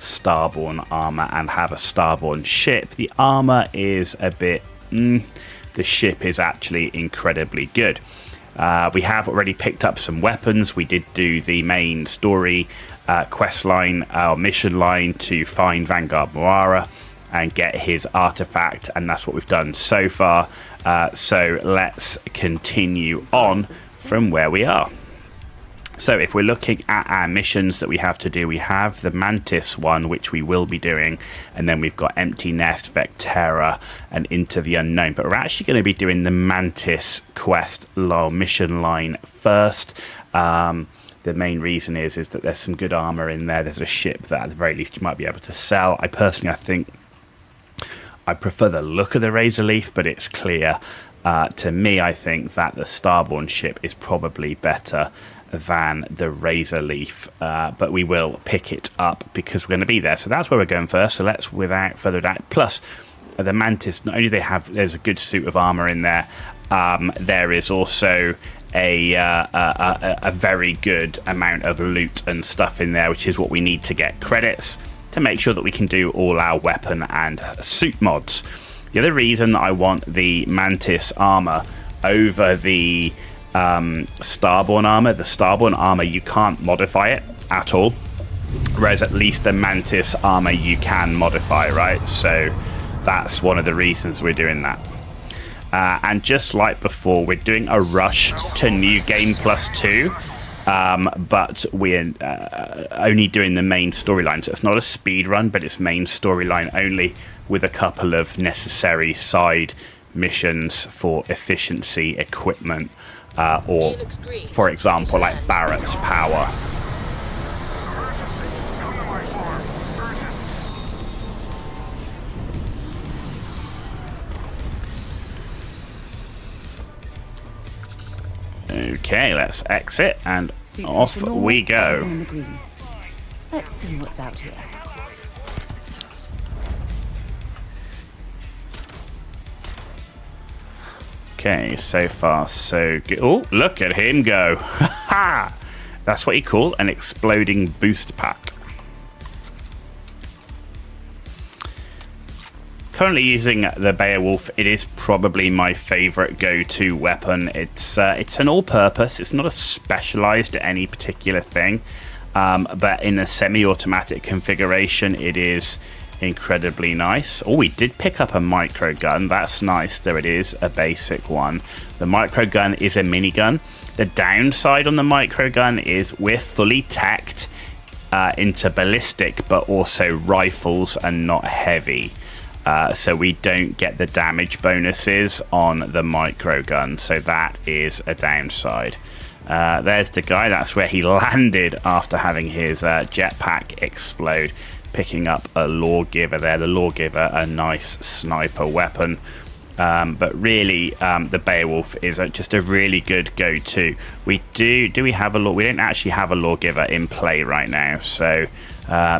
starborn armor and have a starborn ship. The armor is a bit... the ship is actually incredibly good. We have already picked up some weapons. We did do the main story quest line, our mission line to find Vanguard Moara and get his artifact, and that's what we've done so far. So let's continue on from where we are. So if we're looking at our missions that we have to do, we have the Mantis one, which we will be doing, and then we've got Empty Nest, Vectera, and Into the Unknown. But we're actually going to be doing the Mantis quest mission line first. The main reason is that there's some good armor in there. There's a ship that at the very least you might be able to sell. I think I prefer the look of the Razor Leaf, but it's clear to me, I think that the Starborn ship is probably better than the Razor Leaf, but we will pick it up because we're going to be there. So that's where we're going first. So let's, without further ado, plus the Mantis, not only there's a good suit of armor in there, there is also a very good amount of loot and stuff in there, which is what we need to get credits to make sure that we can do all our weapon and suit mods. The other reason that I want the Mantis armor over the Starborn armor, you can't modify it at all, whereas at least the Mantis armor you can modify, right? So that's one of the reasons we're doing that. And just like before, we're doing a rush to New Game Plus 2, but we're only doing the main storyline. So it's not a speed run, but it's main storyline only, with a couple of necessary side missions for efficiency, equipment, or, for example, like Barrett's power. Okay, let's exit and off we go. Let's see what's out here. Okay, so far so good. Oh, look at him go. Ha! That's what you call an exploding boost pack. Currently using the Beowulf. It is probably my favorite go-to weapon. It's an all-purpose. It's not a specialized to any particular thing, but in a semi-automatic configuration, it is incredibly nice. Oh, we did pick up a micro gun. That's nice. There it is, a basic one. The micro gun is a minigun. The downside on the micro gun is we're fully teched into ballistic, but also rifles and not heavy. So we don't get the damage bonuses on the micro gun. So that is a downside. There's the guy. That's where he landed after having his jetpack explode. Picking up a Lawgiver there. The Lawgiver, a nice sniper weapon. But really, the Beowulf is just a really good go-to. We we have a law? We don't actually have a Lawgiver in play right now, so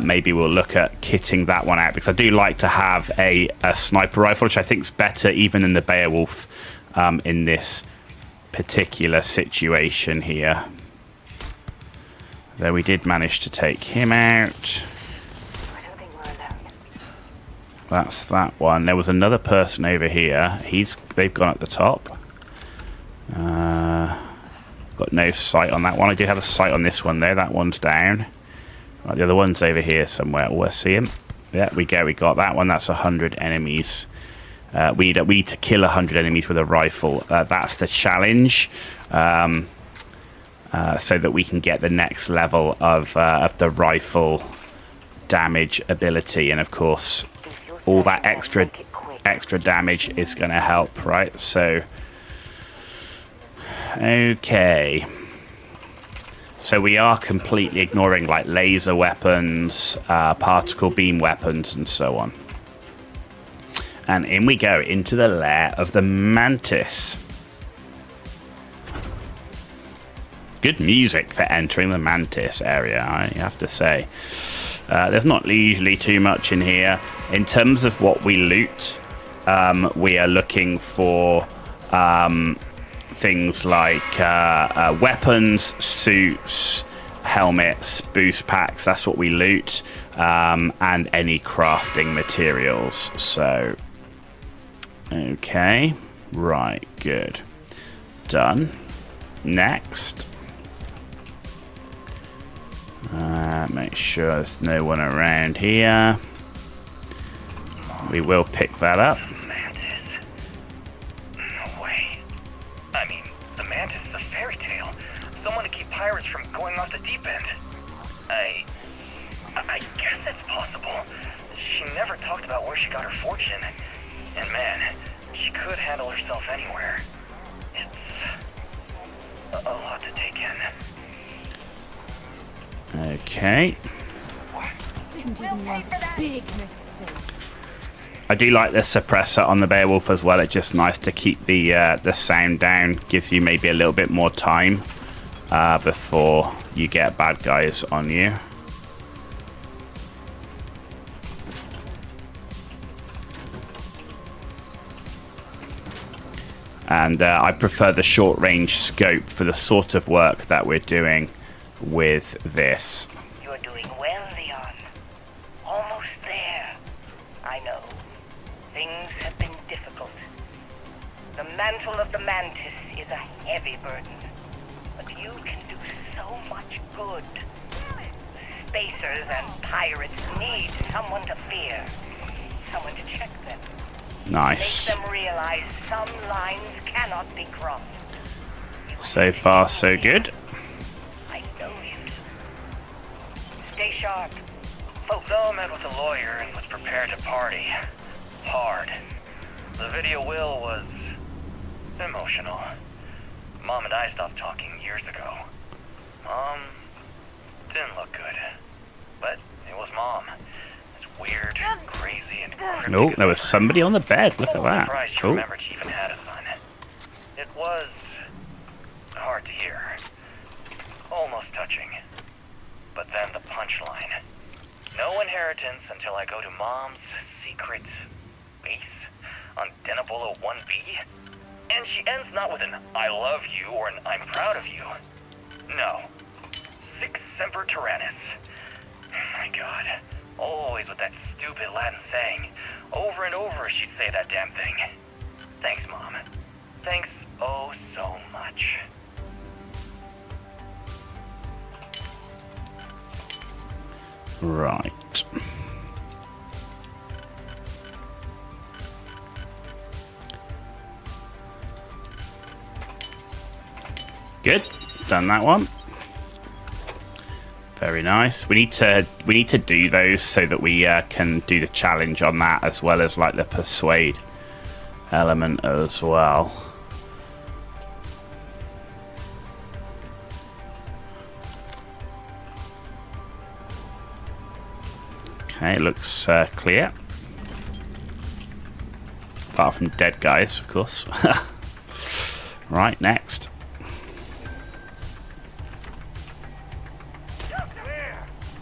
maybe we'll look at kitting that one out, because I do like to have a sniper rifle, which I think is better even than the Beowulf in this particular situation here. Though we did manage to take him out. That's that one. There was another person over here. They've gone at the top. Got no sight on that one. I do have a sight on this one though. That one's down. Right, the other one's over here somewhere. Oh, I see him. Yeah, we go. We got that one. That's 100 enemies. We need to kill 100 enemies with a rifle. That's the challenge. So that we can get the next level of the rifle damage ability, and of course all that extra damage is going to help, right? So okay, so we are completely ignoring like laser weapons, particle beam weapons, and so on. And in we go into the lair of the Mantis. Good music for entering the Mantis area, I have to say. There's not usually too much in here. In terms of what we loot, we are looking for things like weapons, suits, helmets, boost packs. That's what we loot. and any crafting materials. So, okay, right, good, done. Next, make sure there's no one around here. We will pick that up. Mantis? No way. I mean, the Mantis is a fairy tale. Someone to keep pirates from going off the deep end. I guess it's possible. She never talked about where she got her fortune. And man, she could handle herself anywhere. It's a lot to take in. Okay. Didn't even want a big mistake. I do like the suppressor on the Beowulf as well. It's just nice to keep the sound down. Gives you maybe a little bit more time before you get bad guys on you. And I prefer the short-range scope for the sort of work that we're doing with this. You're doing well, Leon. Almost there. I know. Things have been difficult. The mantle of the Mantis is a heavy burden. But you can do so much good. Spacers and pirates need someone to fear. Someone to check them. Nice. Make them realize some lines cannot be crossed. So far, so good. I know you do. Stay sharp. Fo met with a lawyer and was prepared to party. Hard. The video will was emotional. Mom and I stopped talking years ago. Mom didn't look good. But it was Mom. It's weird, crazy, and cryptic. Oh, there was somebody on the bed. Look at that. Surprised she Cool. remembered she even had a son. It was hard to hear. Almost touching. But then the punchline. No inheritance until I go to Mom's secret base on Denabolo 1B. And she ends not with an I love you or an I'm proud of you. No. Sic semper tyrannis. My God. Always with that stupid Latin saying. Over and over she'd say that damn thing. Thanks, Mom. Thanks oh so much. Right. Good. Done that one. Very nice. We need to do those so that we can do the challenge on that, as well as like the persuade element as well. Okay, it looks clear. Apart from dead guys, of course. Right, next.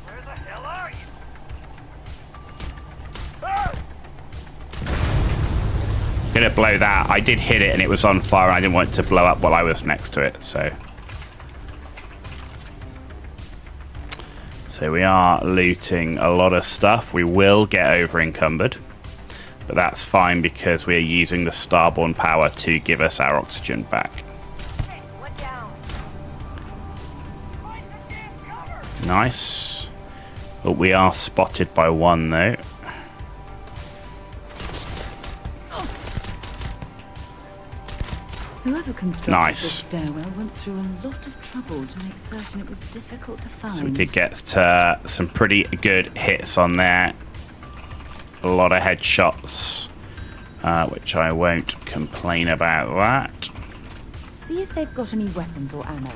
Where the hell are you? Gonna blow that. I did hit it and it was on fire. I didn't want it to blow up while I was next to it, so we are looting a lot of stuff. We will get over encumbered, but that's fine because we're using the starborn power to give us our oxygen back. Nice. But we are spotted by one though. Whoever constructed Nice. this stairwell went through a lot of trouble to make certain it was difficult to find. So we did get some pretty good hits on there. A lot of headshots, which I won't complain about that. See if they've got any weapons or ammo.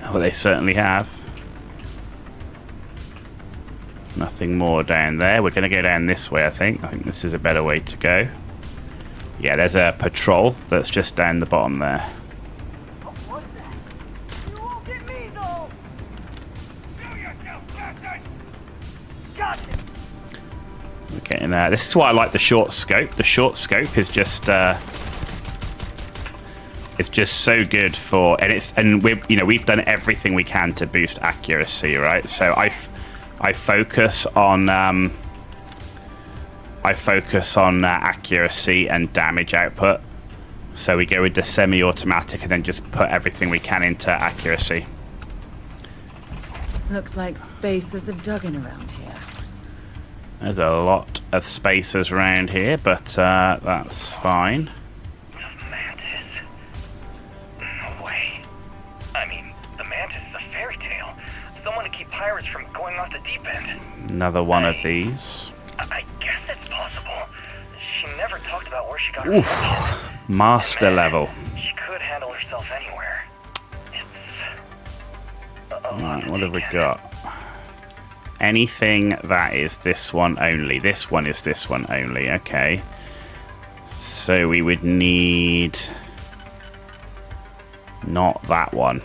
Well, they certainly have. Nothing more down there. We're going to go down this way, I think. I think this is a better way to go. Yeah, there's a patrol that's just down the bottom there. What's that? You won't get me though. Show yourself, bastard. Gotcha. We're getting, this is why I like the short scope. The short scope is just it's just so good for, and we've done everything we can to boost accuracy, right? So I I focus on accuracy and damage output. So we go with the semi-automatic and then just put everything we can into accuracy. Looks like spacers have dug in around here. There's a lot of spacers around here, but that's fine. Mantis? No way. I mean, the Mantis is a fairy tale. Someone to keep pirates from going off the deep end. Another one of these. I guess it's possible. She never talked about where she got her Oof. fortune. Master Man, level. She could handle herself anywhere. It's Right, what have we got? Anything that is this one only. This one is this one only. Okay. So we would need... not that one.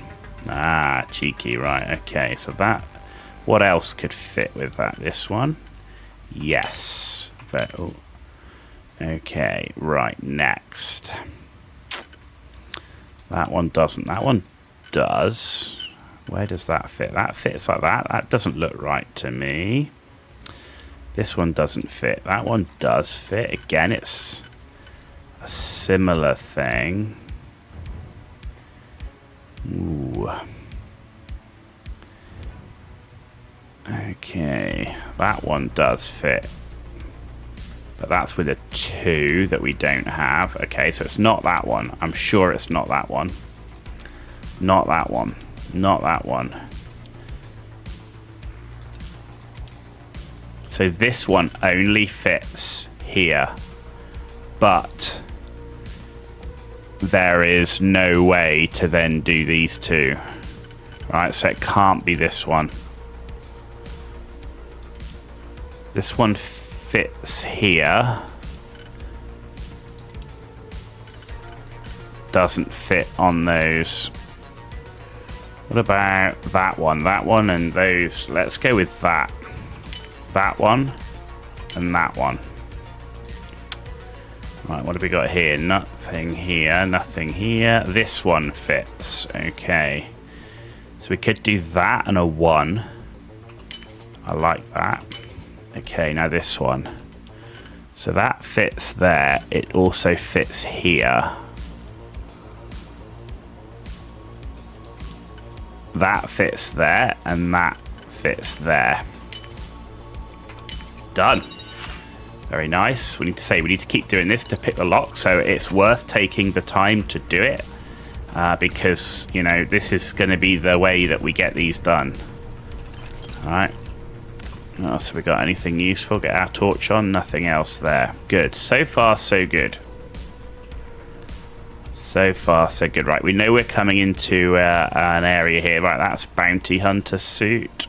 Ah, cheeky. Right, okay. So that... what else could fit with that? This one? Yes. Oh. Okay, right, next. That one doesn't. That one does. Where does that fit? That fits like that. That doesn't look right to me. This one doesn't fit. That one does fit. Again, it's a similar thing. Ooh. Okay, that one does fit. But that's with a 2 that we don't have. Okay, so it's not that one. I'm sure it's not that one. Not that one. Not that one. So this one only fits here. But there is no way to then do these two. Right, so it can't be this one. This one fits here. Doesn't fit on those. What about that one? That one and those. Let's go with that. That one and that one. Right, what have we got here? Nothing here, nothing here. This one fits. Okay. So we could do that and a 1. I like that. Okay, now this one. So that fits there. It also fits here. That fits there, and that fits there. Done. Very nice. We need to keep doing this to pick the lock, so it's worth taking the time to do it. Because, you know, this is going to be the way that we get these done. Alright. What else have we got? Anything useful? Get our torch on. Nothing else there. Good. So far, so good. So far, so good. Right, we know we're coming into an area here. Right, that's Bounty Hunter suit.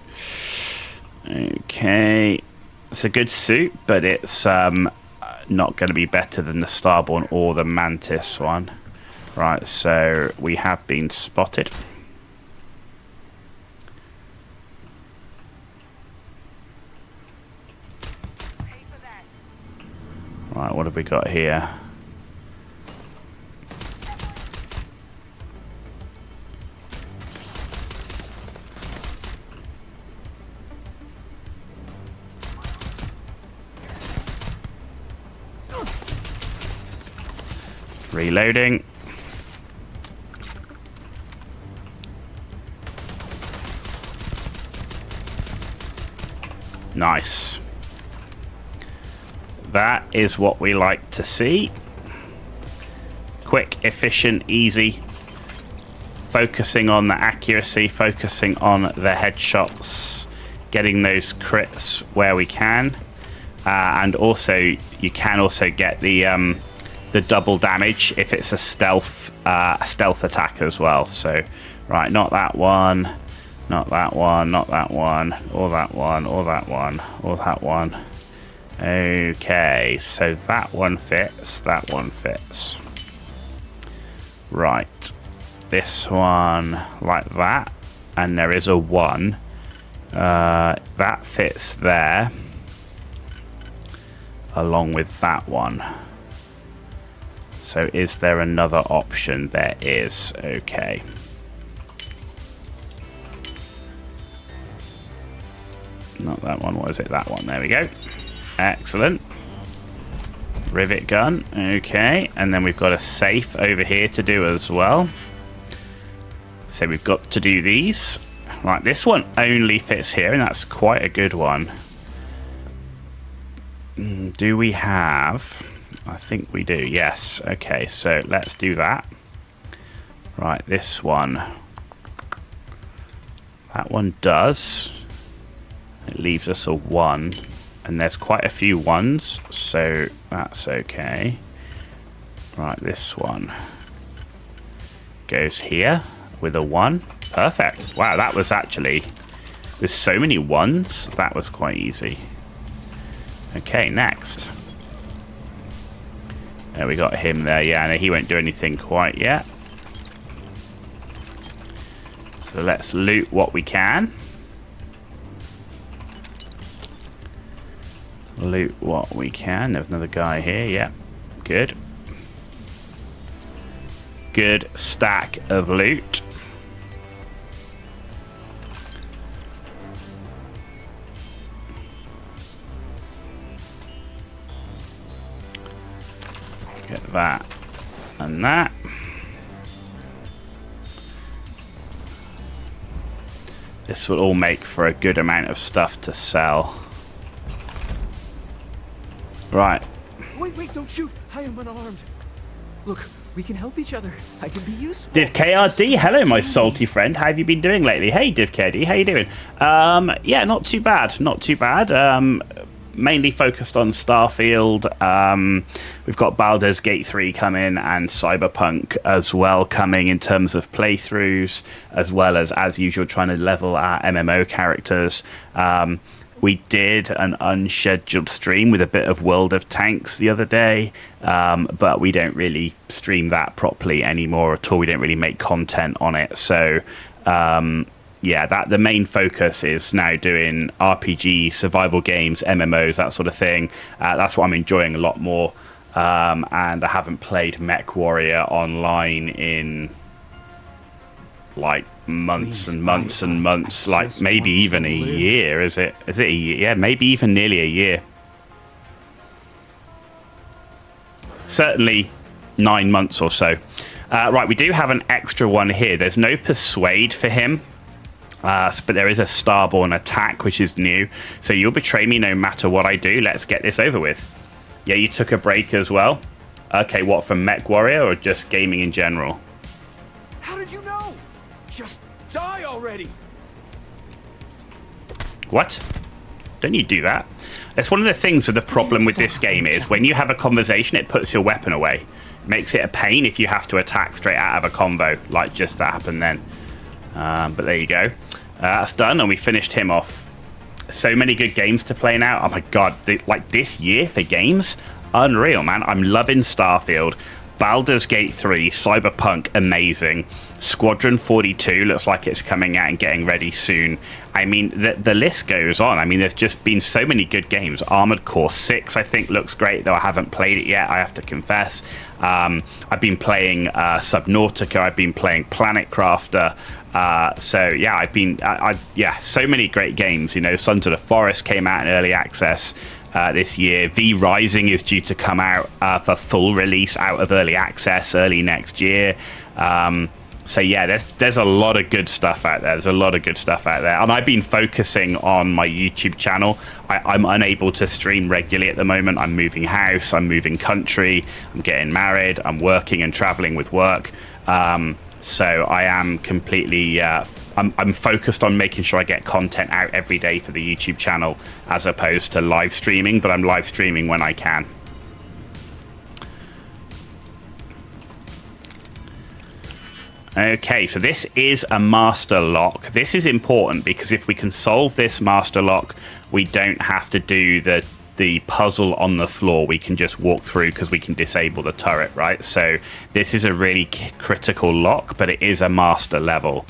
Okay. It's a good suit, but it's not going to be better than the Starborn or the Mantis one. Right, so we have been spotted. Right, what have we got here? Reloading. Nice. That is what we like to see. Quick, efficient, easy. Focusing on the accuracy, focusing on the headshots, getting those crits where we can. And also, you can also get the double damage if it's a stealth attack as well. So, right, not that one, not that one, not that one, or that one, or that one, or that one. Okay, so that one fits, that one fits. Right, this one like that, and there is a 1. That fits there, along with that one. So is there another option? There is. Okay. Not that one. What is it? That one. There we go. Excellent. Rivet gun. Okay. And then we've got a safe over here to do as well. So we've got to do these. Right, this one only fits here, and that's quite a good one. Do we have... I think we do, yes. Okay, so let's do that. Right, this one. That one does. It leaves us a 1. And there's quite a few 1s, so that's okay. Right, this one goes here with a 1. Perfect. Wow, that was actually... There's so many 1s. That was quite easy. Okay, next. There, we got him there. Yeah, no, he won't do anything quite yet. So let's loot what we can. Loot what we can. There's another guy here. Yeah, good. Good stack of loot. Get that and that. This will all make for a good amount of stuff to sell. Right. Wait, don't shoot. I am unarmed. Look, we can help each other. I can be useful. DivKRD, hello my salty friend. How have you been doing lately? Hey DivKRD, how you doing? Yeah, not too bad. Not too bad. Mainly focused on Starfield. We've got Baldur's Gate 3 coming and Cyberpunk as well coming in terms of playthroughs, as well as usual, trying to level our MMO characters. We did an unscheduled stream with a bit of World of Tanks the other day, but we don't really stream that properly anymore at all. We don't really make content on it. So, yeah, the main focus is now doing RPG, survival games, MMOs, that sort of thing. That's what I'm enjoying a lot more. And I haven't played MechWarrior online in like months and months and months, like maybe even a year. Is it a year? Yeah, maybe even nearly a year. Certainly 9 months or so. Right, we do have an extra one here. There's no Persuade for him. But there is a Starborn attack, which is new. So you'll betray me no matter what I do. Let's get this over with. Yeah, you took a break as well. Okay, what, from MechWarrior or just gaming in general? How did you know? Just die already. What? Don't you do that? That's one of the things with the problem with this game is when you have a conversation, it puts your weapon away. It makes it a pain if you have to attack straight out of a convo, like just that happened then. But there you go. That's done, and we finished him off. So many good games to play now. Oh my god, like this year for games, unreal, man. I'm loving Starfield. Baldur's Gate 3, Cyberpunk, amazing. Squadron 42 looks like it's coming out and getting ready soon. I mean, the list goes on. I mean, there's just been so many good games. Armored Core 6, I think, looks great, though I haven't played it yet, I have to confess. I've been playing Subnautica. I've been playing Planet Crafter. So, yeah, yeah, so many great games. You know, Sons of the Forest came out in early access this year. V Rising is due to come out for full release out of early access early next year. So yeah, there's a lot of good stuff out there. And I've been focusing on my YouTube channel. I'm unable to stream regularly at the moment. I'm moving house, I'm moving country, I'm getting married, I'm working and traveling with work. So I am completely I'm focused on making sure I get content out every day for the YouTube channel as opposed to live streaming, but I'm live streaming when I can. Okay, so this is a master lock. This is important because if we can solve this master lock, we don't have to do the puzzle on the floor. We can just walk through because we can disable the turret, right? So this is a really critical lock, but it is a master level.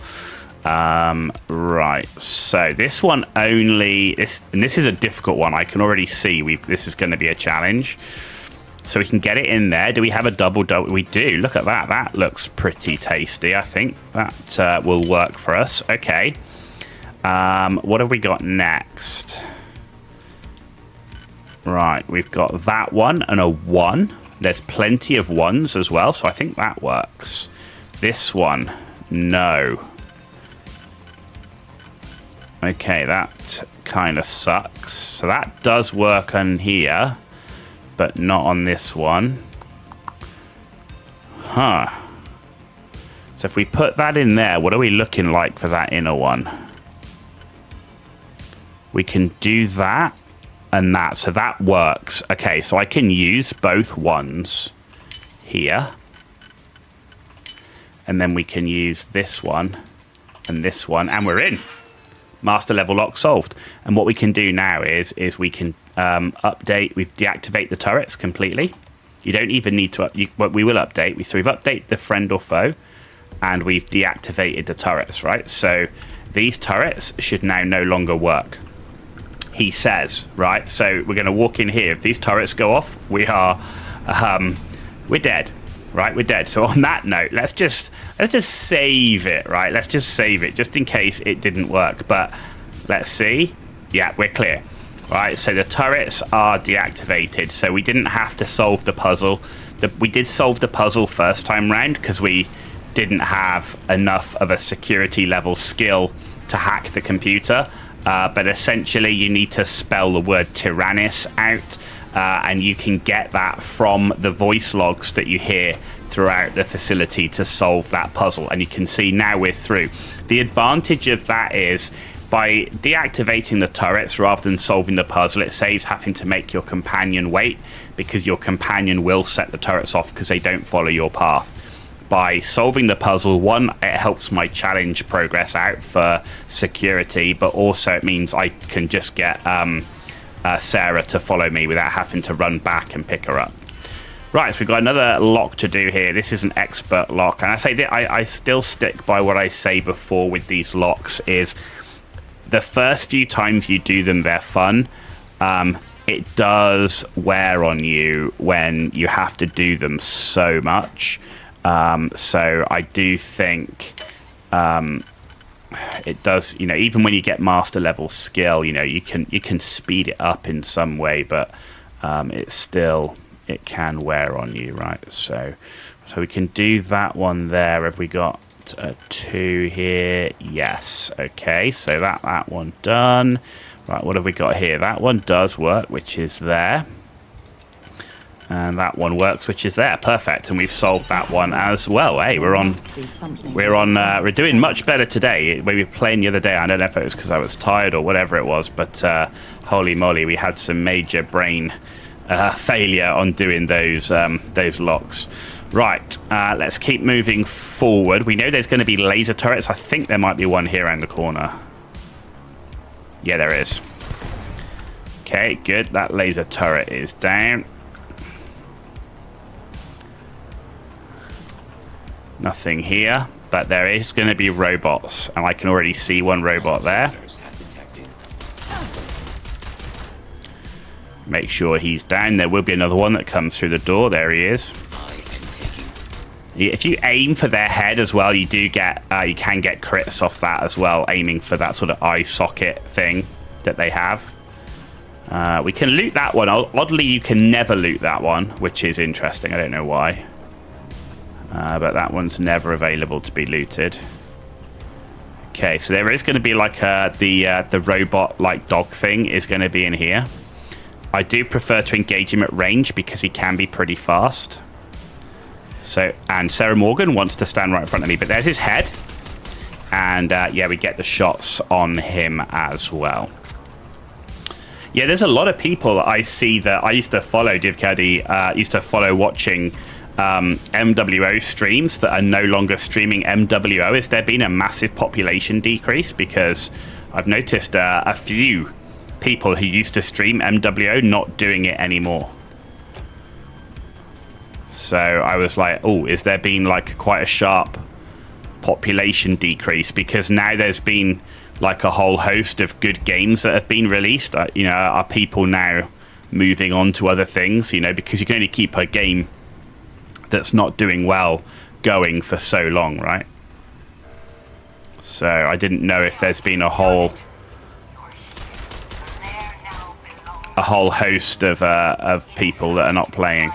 Right, so this one only... and this is a difficult one. I can already see this is going to be a challenge. So we can get it in there. Do we have a double? We do. Look at that. That looks pretty tasty. I think that will work for us. Okay. What have we got next? Right, we've got that one and a 1. There's plenty of 1s as well, so I think that works. This one, no. Okay, that kind of sucks. So that does work on here, but not on this one. Huh. So if we put that in there, what are we looking like for that inner one? We can do that and that. So that works. Okay, so I can use both ones here. And then we can use this one and this one, and we're in. Master level lock solved. And what we can do now is we can update. We've deactivate the turrets completely. You don't even need to. We will update. So we've updated the friend or foe, and we've deactivated the turrets. Right. So these turrets should now no longer work. He says, right. So we're going to walk in here. If these turrets go off, we're dead. Right, we're dead. So on that note, let's just save it, right? Let's just save it just in case it didn't work. But let's see. Yeah, we're clear. Right, so the turrets are deactivated. So we didn't have to solve the puzzle. We did solve the puzzle first time round because we didn't have enough of a security level skill to hack the computer. But essentially, you need to spell the word Tyrannus out. And you can get that from the voice logs that you hear throughout the facility to solve that puzzle. And you can see now we're through. The advantage of that is by deactivating the turrets rather than solving the puzzle, it saves having to make your companion wait, because your companion will set the turrets off because they don't follow your path. By solving the puzzle, one, it helps my challenge progress out for security, but also it means I can just get Sarah to follow me without having to run back and pick her up. Right, so we've got another lock to do here. This is an expert lock, and I still stick by what I say before with these locks is the first few times you do them, they're fun. It does wear on you when you have to do them so much. So I do think it does, even when you get master level skill, you can speed it up in some way, but it can wear on you, right? So we can do that one there. Have we got 2 here? Yes. Okay, so that one done. Right, what have we got here? That one does work, which is there. And that one works, which is there. Perfect. And we've solved that one as well. Hey, we're doing much better today. We were playing the other day. I don't know if it was because I was tired or whatever it was, but holy moly, we had some major brain failure on doing those locks. Right, let's keep moving forward. We know there's going to be laser turrets. I think there might be one here around the corner. Yeah, there is. Okay, good. That laser turret is down. Nothing here, but there is going to be robots, and I can already see one robot there. Make sure he's down. There will be another one that comes through the door. There he is. If you aim for their head as well, you can get crits off that as well, aiming for that sort of eye socket thing that they have. We can loot that one. Oddly, you can never loot that one, which is interesting. I don't know why. But that one's never available to be looted. Okay, so there is going to be like the robot like dog thing is going to be in here. I do prefer to engage him at range because he can be pretty fast. So, and Sarah Morgan wants to stand right in front of me, but there's his head. And yeah, we get the shots on him as well. Yeah, there's a lot of people I see that I used to follow, DivCaddy, used to follow watching MWO streams that are no longer streaming MWO. Has there been a massive population decrease? Because I've noticed a few people who used to stream MWO not doing it anymore. So I was like, oh, is there been like quite a sharp population decrease? Because now there's been like a whole host of good games that have been released. Are people now moving on to other things? Because you can only keep a game that's not doing well going for so long, right? So I didn't know if there's been a whole host of people that are not playing.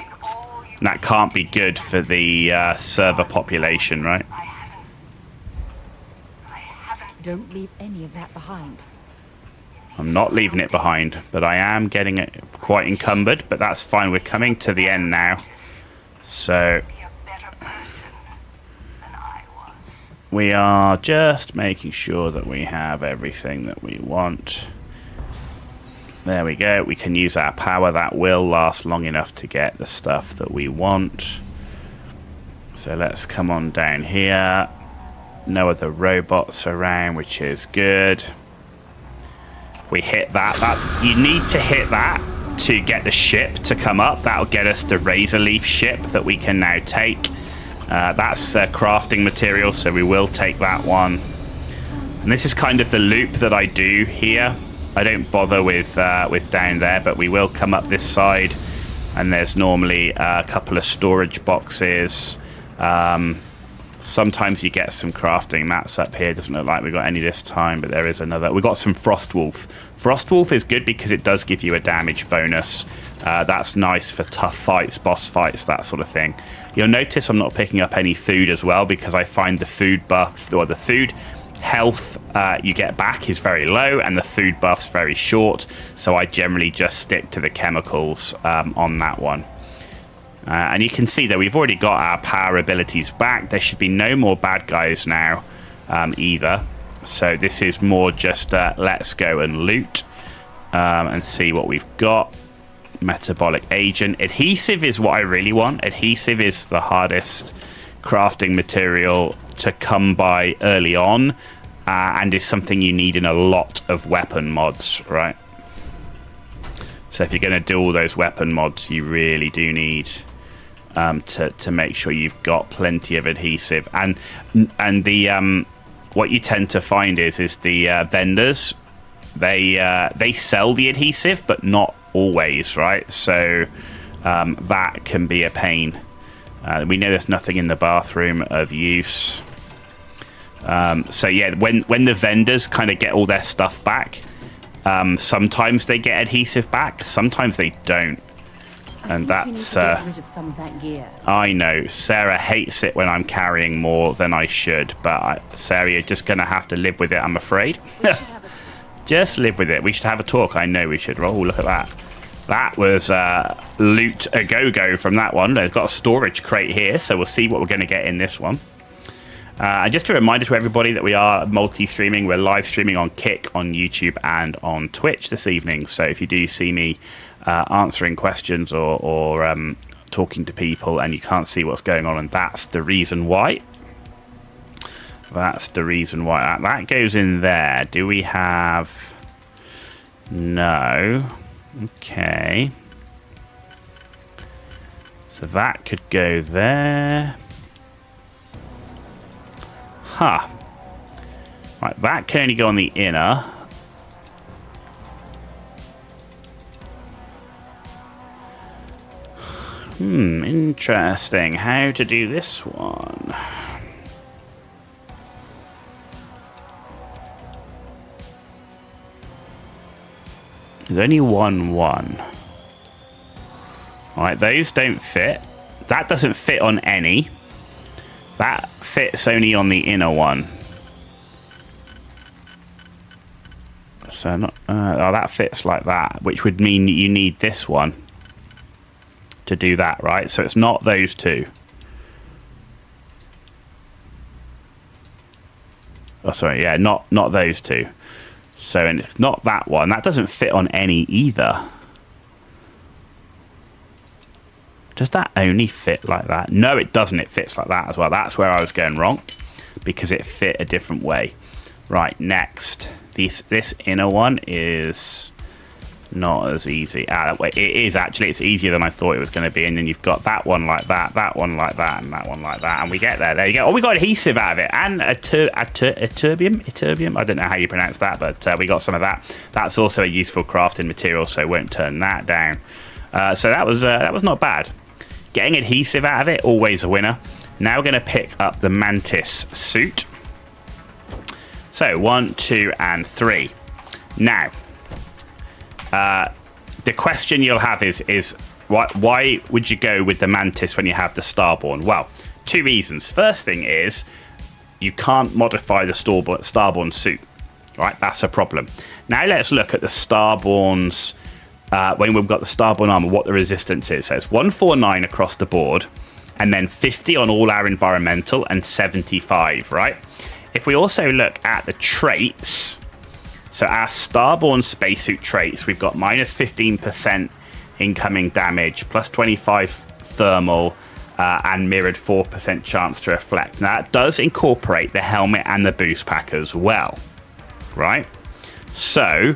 And that can't be good for the server population, right? Don't leave any of that behind. I'm not leaving it behind, but I am getting it quite encumbered, but that's fine. We're coming to the end now. So we are just making sure that we have everything that we want. There we go. We can use our power. That will last long enough to get the stuff that we want. So let's come on down here. No other robots around, which is good. We hit that. You need to hit that to get the ship to come up. That'll get us the razor leaf ship that we can now take. That's crafting material, so we will take that one. And this is kind of the loop that I do here. I don't bother with down there, but we will come up this side, and there's normally a couple of storage boxes. Sometimes you get some crafting mats up here. Doesn't look like we got any this time, but there is another. We got some Frostwolf. Frostwolf is good because it does give you a damage bonus. That's nice for tough fights, boss fights, that sort of thing. You'll notice I'm not picking up any food as well because I find the food buff, or the food health you get back is very low and the food buff's very short. So I generally just stick to the chemicals on that one. And you can see that we've already got our power abilities back. There should be no more bad guys now either. So this is more just let's go and loot and see what we've got. Metabolic agent. Adhesive is what I really want. Adhesive is the hardest crafting material to come by early on and is something you need in a lot of weapon mods, right? So if you're going to do all those weapon mods, you really do need to make sure you've got plenty of adhesive. And the what you tend to find is the vendors, they sell the adhesive, but not always, right? So that can be a pain. We know there's nothing in the bathroom of use. So yeah, when the vendors kind of get all their stuff back, sometimes they get adhesive back, sometimes they don't. And that's get rid of some of that gear. I know Sarah hates it when I'm carrying more than I should, but Sarah, you're just gonna have to live with it, I'm afraid. Just live with it. We should have a talk. I know we should. Oh, look at that. That was loot a go-go from that one. They've got a storage crate here, so we'll see what we're going to get in this one. And just a reminder to everybody that we are multi-streaming. We're live streaming on Kick, on YouTube, and on Twitch this evening. So if you do see me answering questions or talking to people and you can't see what's going on, and that's the reason why. That's the reason why. That goes in there. Do we have... No. Okay. So that could go there. Huh. Right, that can only go on the inner. Interesting. How to do this one? There's only one. Alright, those don't fit. That doesn't fit on any. That fits only on the inner one. So not, oh, that fits like that, which would mean you need this one to do that, right? So it's not those two. Oh, sorry, yeah, not those two. So, and it's not that one. That doesn't fit on any either. Does that only fit like that? No, it doesn't. It fits like that as well. That's where I was going wrong, because it fit a different way. Right, next. This inner one is not as easy. Wait, it is actually. It's easier than I thought it was going to be. And then you've got that one like that one like that, and that one like that. And we get there. There you go. Oh, we got adhesive out of it. And Attribution. I don't know how you pronounce that, but we got some of that. That's also a useful crafting material, so won't turn that down. So that was not bad. Getting adhesive out of it, always a winner. Now we're going to pick up the Mantis suit. So 1, 2, and 3. Now, the question you'll have is why would you go with the Mantis when you have the Starborn? Well, 2 reasons. First thing is you can't modify the Starborn suit. Right, that's a problem. Now let's look at the Starborn's, when we've got the Starborn armor, what the resistance is. So it's 149 across the board, and then 50 on all our environmental, and 75, right? If we also look at the traits, so our Starborn spacesuit traits, we've got minus 15% incoming damage, plus 25 thermal, and mirrored 4% chance to reflect. Now that does incorporate the helmet and the boost pack as well. Right, so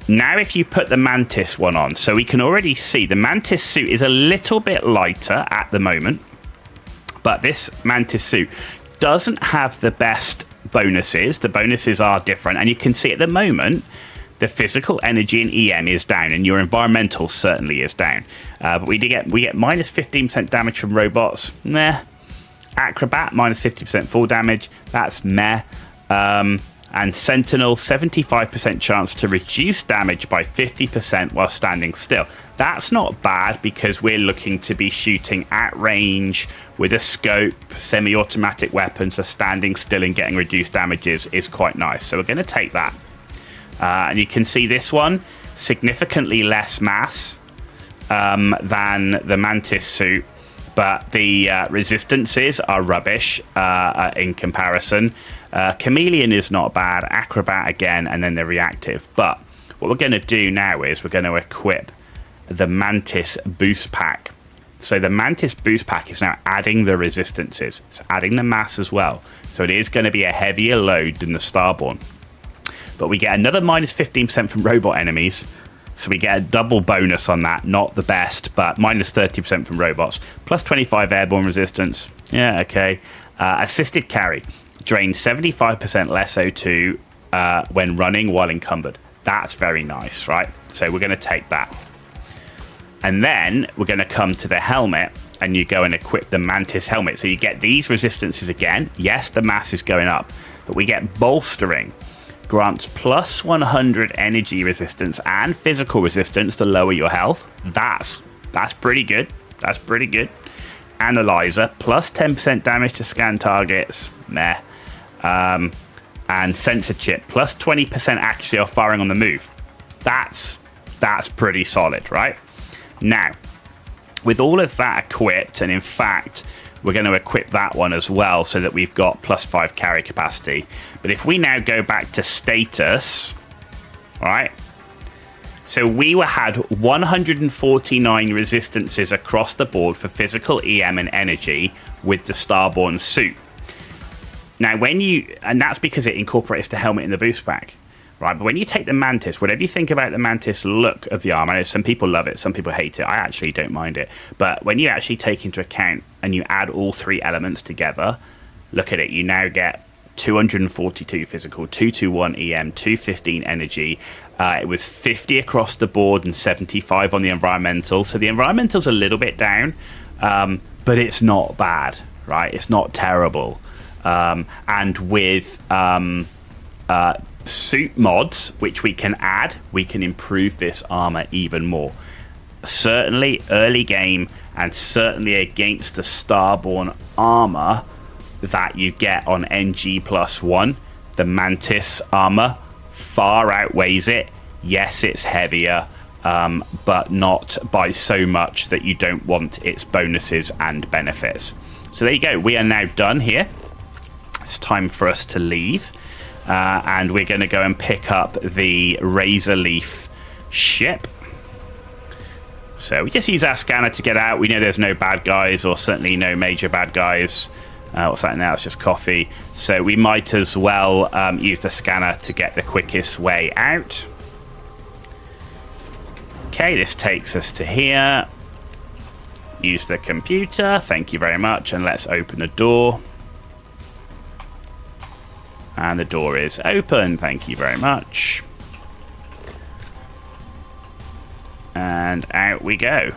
now if you put the Mantis one on, so we can already see the Mantis suit is a little bit lighter at the moment, but this Mantis suit doesn't have the best bonuses. The bonuses are different, and you can see at the moment the physical energy and EM is down, and your environmental certainly is down. But we get minus 15% damage from robots. Meh. Acrobat minus 50% full damage. That's meh. And Sentinel, 75% chance to reduce damage by 50% while standing still. That's not bad because we're looking to be shooting at range with a scope, semi-automatic weapons, so standing still and getting reduced damages is quite nice. So we're going to take that. And you can see this one, significantly less mass than the Mantis suit, but the resistances are rubbish in comparison. Chameleon is not bad, Acrobat again, and then the reactive. But what we're going to do now is we're going to equip the Mantis boost pack. So the Mantis boost pack is now adding the resistances. It's adding the mass as well. So it is going to be a heavier load than the Starborn. But we get another minus 15% from robot enemies. So we get a double bonus on that. Not the best, but minus 30% from robots. Plus 25 airborne resistance. Yeah, okay. Assisted carry. Drains 75% less O2 when running while encumbered. That's very nice, right? So we're going to take that. And then we're going to come to the helmet, and you go and equip the Mantis helmet. So you get these resistances again. Yes, the mass is going up, but we get bolstering. Grants plus 100 energy resistance and physical resistance to lower your health. That's pretty good. That's pretty good. Analyzer, plus 10% damage to scan targets. Meh. And sensor chip, plus 20% accuracy of firing on the move. That's pretty solid, right? Now, with all of that equipped, and in fact, we're going to equip that one as well so that we've got plus 5 carry capacity. But if we now go back to status, all right? So we had 149 resistances across the board for physical, EM, and energy with the Starborn suit. Now, and that's because it incorporates the helmet in the boost pack, right? But when you take the Mantis, whatever you think about the Mantis look of the armor, I know some people love it, some people hate it. I actually don't mind it. But when you actually take into account and you add all 3 elements together, look at it. You now get 242 physical, 221 EM, 215 energy. It was 50 across the board and 75 on the environmental. So the environmental's a little bit down, but it's not bad, right? It's not terrible. And with suit mods, which we can add, we can improve this armor even more. Certainly early game, and certainly against the Starborn armor that you get on NG+1, the Mantis armor far outweighs it. Yes, it's heavier, but not by so much that you don't want its bonuses and benefits. So there you go. We are now done here. It's time for us to leave, and we're going to go and pick up the Razor Leaf ship. So we just use our scanner to get out. We know there's no bad guys, or certainly no major bad guys. What's that now? It's just coffee. So we might as well use the scanner to get the quickest way out. Okay, this takes us to here. Use the computer. Thank you very much. And let's open the door. And the door is open. Thank you very much. And out we go.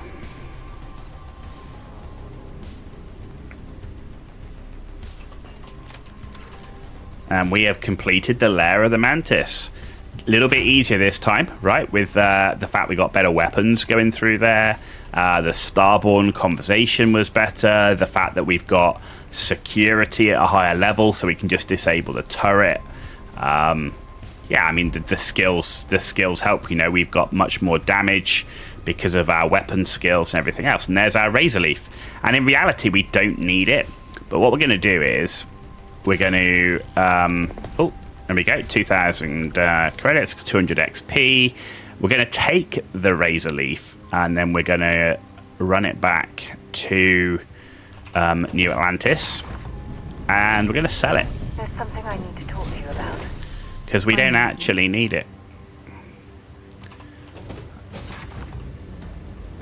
And we have completed the Lair of the Mantis. A little bit easier this time, right? With the fact we got better weapons going through there. The Starborn conversation was better. The fact that we've got security at a higher level, so we can just disable the turret. Yeah, I mean, the skills help. You know, we've got much more damage because of our weapon skills and everything else. And there's our Razor Leaf. And in reality, we don't need it. But what we're going to do is we're going to... oh, there we go. 2,000 credits, 200 XP. We're going to take the Razor Leaf and then we're going to run it back to New Atlantis. And we're going to sell it. There's something I need to talk to you about. Because we don't actually need it.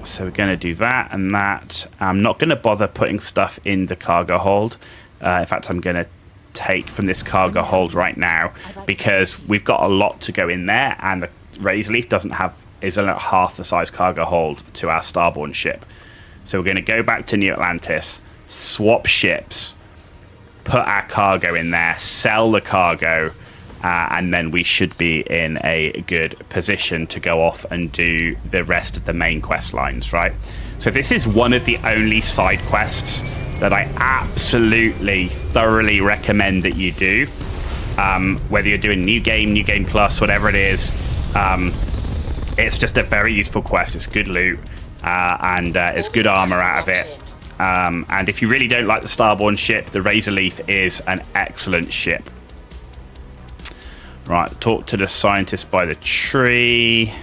So we're going to do that and that. I'm not going to bother putting stuff in the cargo hold. In fact, I'm going to take from this cargo hold right now because we've got a lot to go in there, and the Razor Leaf is only half the size cargo hold to our Starborn ship. So we're going to go back to New Atlantis, swap ships, put our cargo in there, sell the cargo, and then we should be in a good position to go off and do the rest of the main quest lines, right? So this is one of the only side quests that I absolutely thoroughly recommend that you do. Whether you're doing New Game Plus, whatever it is, it's just a very useful quest. It's good loot, and it's good armor out of it. And if you really don't like the Starborn ship, the Razor Leaf is an excellent ship. Right, talk to the scientist by the tree.